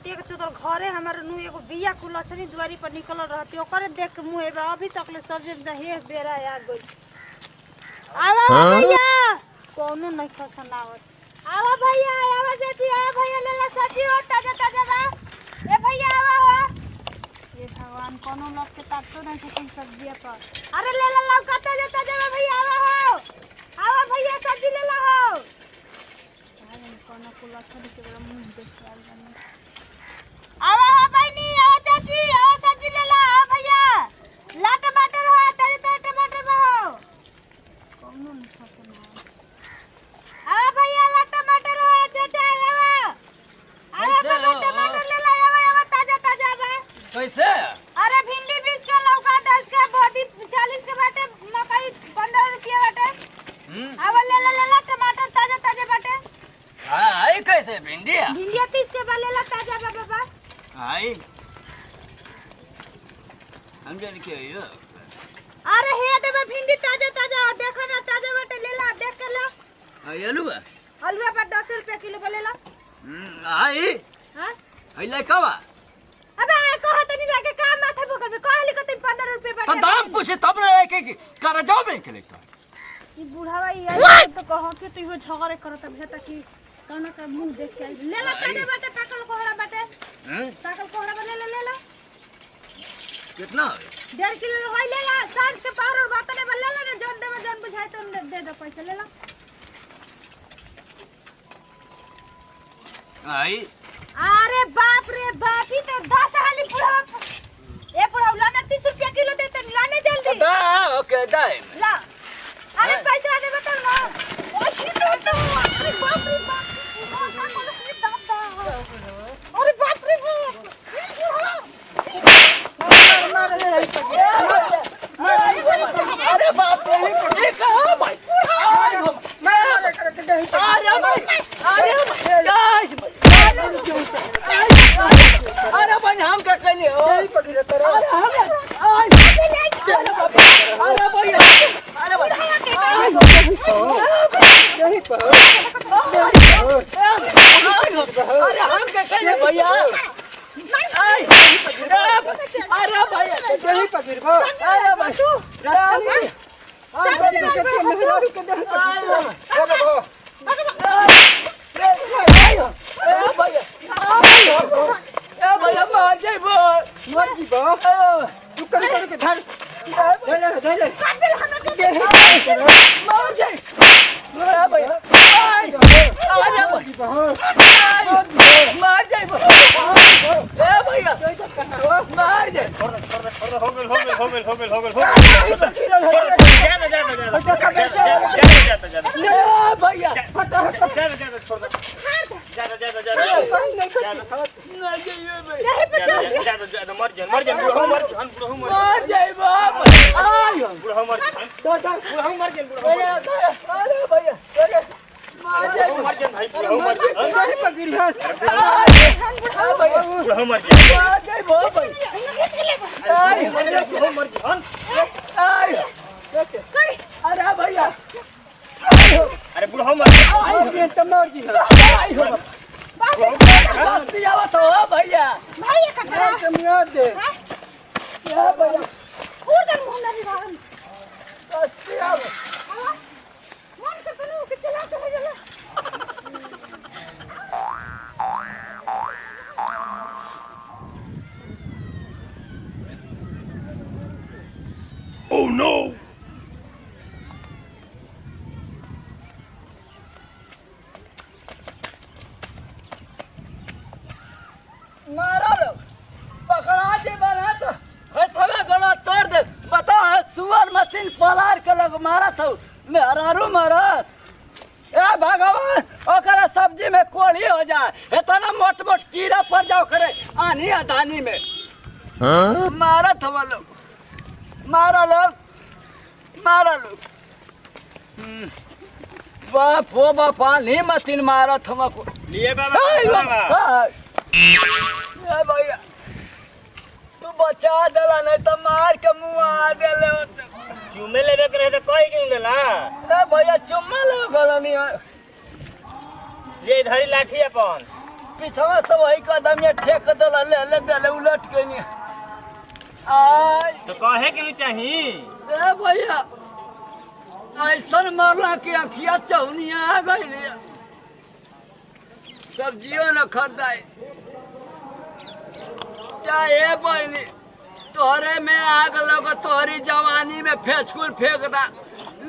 नतिया के चोदर घरे हमारे नु एगो बिया कुलछनी दुआरी पर निकल रहती ओकरे देख के मुंह एबा अभी तक ले सब्जी में हे बेरा आ गई। आवा भैया कोनो नहीं खसनावत। आवा भैया आवा जेती आ भैया लेला सब्जी हो ताजा ताजा बा। ए भैया आवा हो। ये भगवान कोनो लोग के तातो नहीं के सब्जी पर। अरे लेला लौका ताजा ताजा बा भैया आवा हो। आवा भैया सब्जी लेला हो। कोनो कुलछनी के बड़ा मुंह देख आल बनी। आवा हो बहनी आवा चाची आवा सब्जी लेला आ भैया। ला टमाटर हो ताजा ताजा टमाटर बा हो। कोनो नहीं खसनावत। आवा भैया ला टमाटर हो चाचा आवा। आवा टमाटर ले ला आवा ताजा ताजा बा। कैसे? अरे भिंडी 20 के लौका 10 के बोदी 40 के बाटे मकई 15 रुपया बाटे। आवा ले ला टमाटर ताजा ताजा बाटे। हां आई कैसे भिंडिया? भिंडिया 30 के बा ले ला ताजा बा बाबा। आई हम जन के यो अरे हे देबे भिंडी ताजा ताजा देखो ना ताजा बाटे ले ला देख के ला। आई आलूआ आलूआ पर 10 रुपया किलो बा ले ला। आई हां आई ले कवा अबे कहो तनी लागे का माथा भूखल में कहली को 15 रुपया बाटे। तो दाम पूछे तब ना के कर जाओ बैंक ले तो ई बुढ़ावा ई तो कहो कि तू झगड़े करत भेता कि कौन का मुंह देख के ले ला ताजा बाटे पाकल कोहड़ा बाटे। पाकल कोहड़ा बा ले ला कितना 1.5 किलो होई ले ला साँझ के पार और बात ले ले ला जन दे जन बुझाए तो दे दे पैसा ले ला। आई अरे बाप रे बाप ही तो 10 हाली पूरा ए पूरा लाना 30 रुपया किलो देते लाने जल्दी दा ओके दाई ला। अरे पैसा दे बता ना ओ की तो अरे बाप रे बाप अरे बाप रे बाप अरे बाप रे ये कहां भाई मैं अरे भाई अरे अरे भाई हम का कइले हो अरे हम अरे भाई अरे हम का कइले भैया अरे भैया नहीं पकड़ भो अरे भाई तू रानी भैया मार जाए मर जी बो तू कर के धर धर मार जाए भैया अरे मार जाए भैया मार जाए भैया अरे भैया अरे बुढ़ा मर भैया भैया भैया का करा दे भैया उधर मुंह नहीं रहा मन के तनु के चला चला Oh no! मारा लो पकड़ा जे बना तो हथवा गला तोड़ दे बता सुअर मशीन पलार के लग मारा था मेहरारू मारत ए भगवान ओकरा सब्जी में कोड़ी हो जाए इतना मोट मोट कीड़ा पड़ जाओ करे आनी अदानी में मारा था वो लोग मारा लोग बाप हो बापा नहीं मशीन मारा था हमको लिए बाबा भैया तू बचा दला नहीं तो मार के मुंह आ देले चुमे लेबे करे तो कोई के लेला ए भैया चुम्मा ले गलनी ये धरी लाठी अपन पीछवा से वही कदम ये ठेक दल ले उलट के नहीं आई तो कहे के नहीं चाही ए भैया ऐसन मारला कि अखिया चौनिया आ गई सब्जियों न खरीदाई चाहे बहनी तोहरे में आग लग तोहरी जवानी में फेंचकुल फेंक दा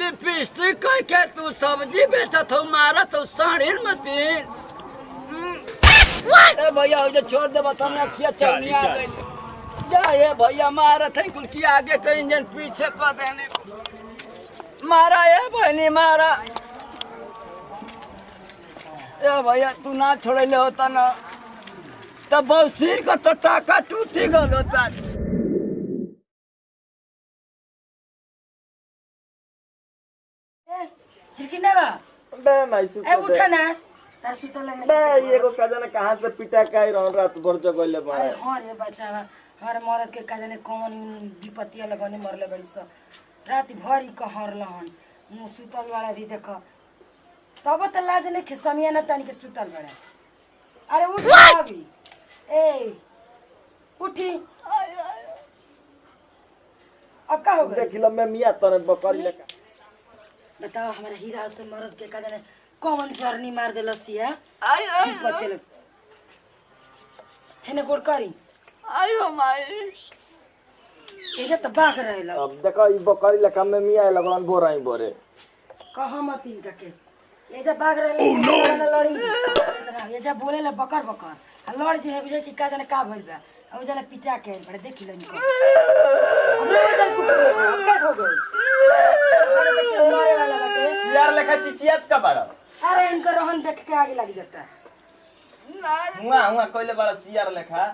लिपस्टिक कह के तू सब्जी बेचत हो मारत हो साड़ी मतीन ए भैया उसे छोड़ दे बता मैं अखिया चौनिया आ गई जा ये भैया मारत है कुल की आगे के इंजन पीछे कर देने मारा ये बहनी मारा ए भैया तू ना छोड़े होता ना तब बहुत सिर का तो टाका टूटी गल होता चिरकिना बा बे माइसु ए उठा ना तार सुतल लगले बे एगो का जाने कहां से पिटा काई रहन रात भर जगले बा अरे हां रे बच्चा हमारे मरद के का जाने कौन विपत्तिया लगने मरले बड़ी स रात भर ही कहर लहन मु सुतल वाला भी देख तब त लाज ने खिसमिया न तानी के सुतल बड़ा अरे उठ अभी ए उठी अब का हो गया देखिला मैं मिया तने बकरी लेका बताओ हमारा हीरा से मरद के का जाने कौन जर्नी मार दे लसिया आई आई विपत्ति लग हेने गोड़ करी आयो माई एजा त बाग रहेला अब देखो ई बकरी लेका में मिया लगन बोराई बोरे कहा मत इनका के एजा बाग रहेला लड़ी एजा बोलेला बकर बकर आ लड़ जे है बुझे कि का जाने का भइल बा आ उजाला पिटा के बड़े देखि लो इनको हमरे उधर कुछ का हो गई मारे वाला बाटे यार लेका चिचियात का बाड़ा अरे इनका रहन देख के आगे लग जाता हुआ कोइले बड़ा सियार लेखा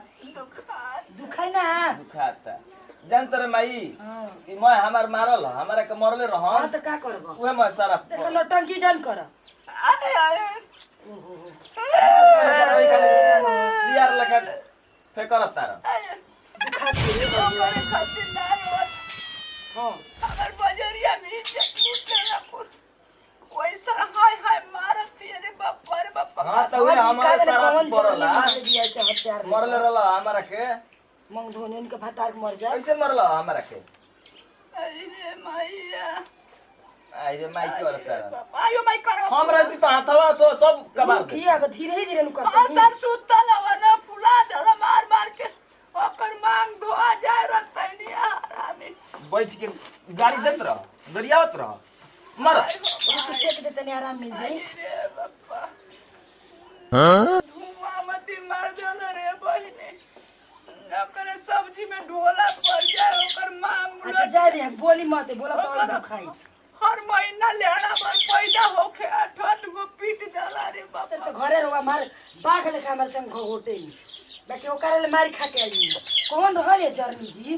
दुखाई ना दुखाता जान तरे माई हां कि मैं हमार मारल हमारा के मरले रहन हां त का करबो उहे मैं सारा देखो नौटंकी जान कर आई आई सियार लेखा फेकर तार दुखा के खातिर ना हां अगर बजरिया में मुश्किल कुल वैसा हाय हाय मारत रे बापा रे बापा हां त उहे हमारा सारा पड़ला हथियार मरले रहल हमारा के मंग धोनी उनके भतार के मर जाए कैसे मरल हमारा के अरे माईया आई रे माई कर तार आयो माई करो हम रहती तो हाथवा तो सब कबार दे की अब धीरे ही धीरे नु करते असर सुतल वाला फुला दर मार मार के ओकर मांग धोआ जाए रतनी आरामी बैठ के गाड़ी देत रह गरियावत रह मर किसे के देते आराम मिल जाए रे बापा हां धुआं मती मार देना रे बहिनी ओकर सब्जी में ढोला पड़ जाए ओकर मांग अच्छा जा रे बोली मत बोला तो दुखाई हर महीना लेड़ा पर पैदा होके 8 गो पीट जाला रे बापा तो घरे रवा मार बाघ लेखा हमर संग घोटे बाकी ओकरे ले मारी खा के आई कौन रहल ये जर्नी जी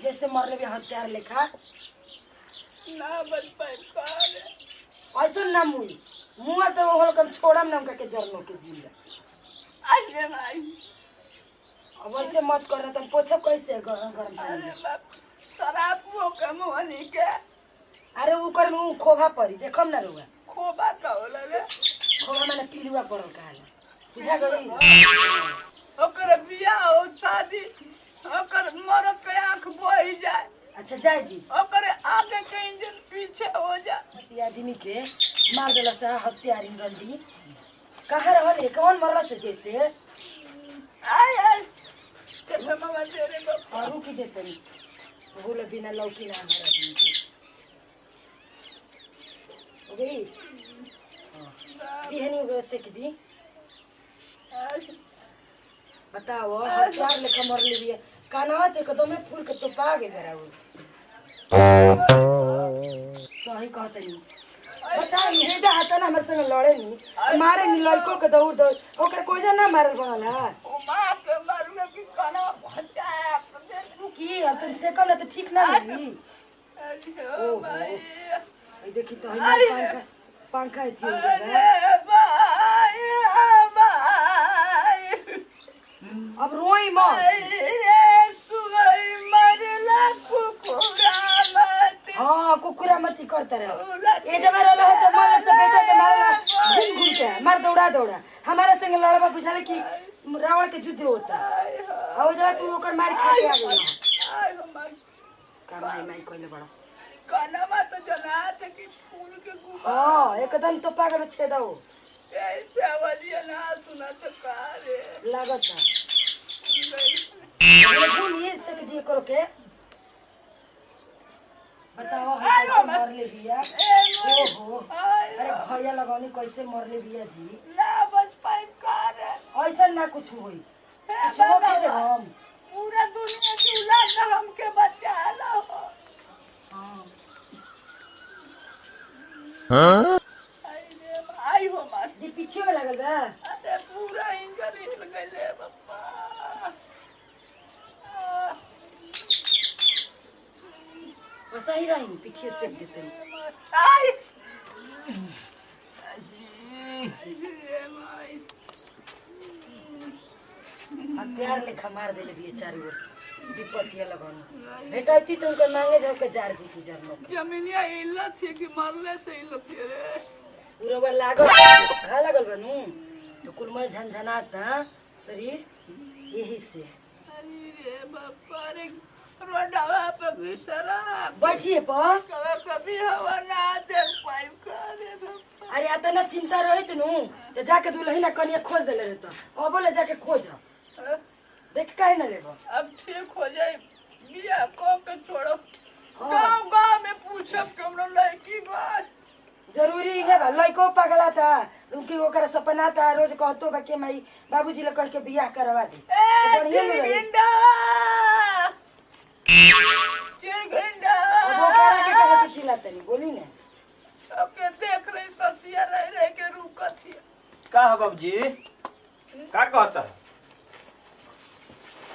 जैसे मरले भी हत्यार लेखा ना बच पाए काले ऐसा ना मुआ तो होल कम छोड़म ना उनका के जरनो के जी आज रे भाई अब ऐसे मत करना तुम पोछो कैसे गरम पानी अरे बाप शराब वो कम होनी के अरे ऊ कर नु खोभा परी देखम ना रुआ खोबा का होला रे खोभा माने पीलुआ पड़ल कहाला बुझा गई ओकर बियाह हो शादी ओकर मरद के आंख बोई जाए अच्छा जाए जी ओकर आगे के इंजन पीछे हो जाए ये आदमी के मार देला सा हत्यारी रंडी कहाँ रहल कौन मरला से जैसे आई आई कैसे मवा तेरे बाप और की देते बोले बिना लौकी ना हमारा आदमी के हो गई दिहनी हो से की दी बताओ हथियार लेकर मर ली है कानवा ते कदम में फूल के तो पा गए मेरा वो सही कहते नहीं बता ये जा हता ना हमर संग लड़े नहीं मारे नहीं लड़को के दौड़ दौड़ ओकर कोई जा ना मारल बनल है ओ मां के मारूंगा कि काना भजा तू की अब तुम से कम ना तो ठीक ना लगी ओ भाई देखी तो हम पंखा थी अरे भाई भाई अब रोई मत रे सुई मरला कुकुरा मत हाँ कुकुरा मती करता रहे ये जब रहला है तो मार से बेटा के मारला घूम घूम के मार दौड़ा दौड़ा हमारे संग लड़बा बुझाले कि रावण के युद्ध होता और जब तू ओकर मार खा के आ गई आय हो माई का माई माई कहले बड़ा कानमा तो जनात कि फूल के गुफा हां एकदम तो पागल छेदा हो ऐसे आवाजिया ना सुना तो का रे लागत है भूल ये से दिए करो के बताओ हम कैसे मरले बिया ओहो अरे भैया लगौनी कैसे मरले बिया जी ना बस पाइप का रे ऐसा ना कुछ होई कुछ हो के हम पूरा दुनिया की उलाद ना हमके बचा लो हाँ? आई हो मार दी पीछे में लगल बा अरे पूरा इंजन हिल गइले बापा वैसा ही रही पीछे से देते आई हथियार लेखा मार देले बिया चारों ओर विपत्तिया लगौनी भेटैती तो उनकर मांगे जाओ के जार दी थी जरनो जमीनिया हिलत थी कि मरले से हिलत थी रे पूरा लागल खा लागल बनू तो कुल में झनझनात ना शरीर यही से अरे रे बापा रे रोडवा पे घुसरा बैठिए पर कभी हवा ना दे पाइप का रे बापा अरे आता ना चिंता रही तनु तो जाके दुल्हन कनिया खोज देले रहता अब बोले जाके खोज देख काहे ना लेबो अब ठीक हो जाए बिया को के छोड़ो गांव गांव में पूछब केमनो लड़की बात जरूरी है बा लइको पगला था उनकी ओकरा सपना था रोज कहतो बा के माई बाबूजी ले कह के बियाह करवा दे तो बढ़िया न रही चिरगंडा अब ओकरा के कहे के चिल्लातनी बोली ने ओके देख रही ससिया रह के रुकत थी का है बाबूजी का कहता है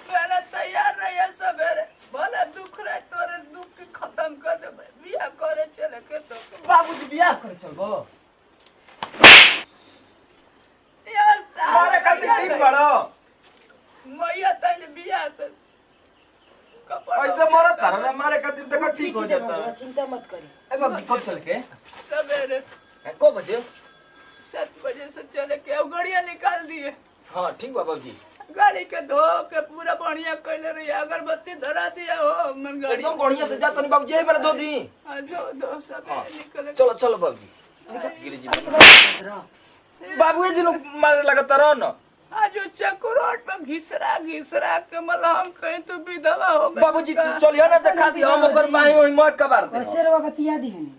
पहले तैयार रहिए सवेरे भले दुख रहे तोरे दुख के खत्म कर दे बियाह करे चले के तो बाबूजी बियाह करे चलबो यार मारे खातिर ठीक बड़ो मैया तने बियाह कर ऐसे मरत तारा मारे खातिर देखो ठीक हो पीछे जाता देखो, चिंता मत करी ए बाबूजी कब चल के सवेरे को बजे 7 बजे से चले के अब गाड़ियां निकाल दिए हां ठीक बा बाबूजी गाड़ी के धो के पूरा बढ़िया कैले रही अगरबत्ती धरा दिया हो मन गाड़ी एकदम बढ़िया से जा तनी बाबूजी एही बार दो दी दो सब निकले चलो चलो बाबूजी गिरिजी रह। बाबूजी जी लोग मारे लगता रहो न आज चक्रोट में घिसरा के मलहम कहीं तो विधवा हो गई बाबूजी तू चलियो ना देखा दी हम ओकर माई ओही मौत कबार दे कैसे रवा बतिया दी हनी